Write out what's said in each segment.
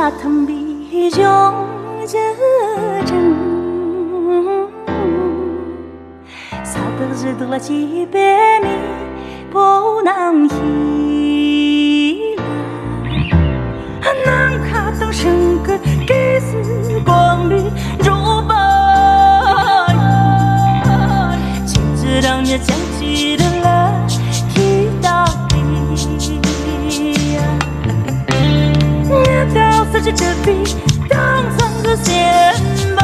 xa thầm bi trong chớ chân xa tơ dư tức là chỉ bé mi bố nàng hi là nàng khá tăng sinh cơ kê sư quang bi rũ bơi chỉ知道你将记得了提到底到此这笔当成个显摆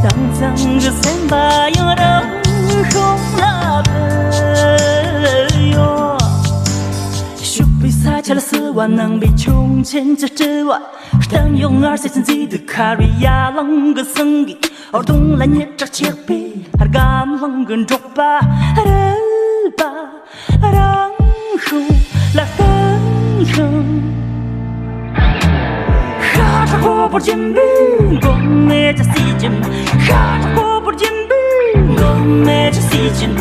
当成个显摆有人红了朋友树被撒下了丝袜能被穷牵着这袜当用二三自己的卡瑞亚啷个生意而东来捏着切皮而干啷个捉吧而吧然后là phấn khởi khá ra cô bột chim bi gom mẹ cho si chim khá ra cô bột chim bi gom mẹ cho si chim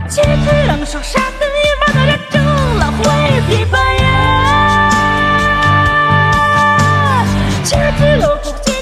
切开让手杀的一把的人正老会琵琶呀切开了不见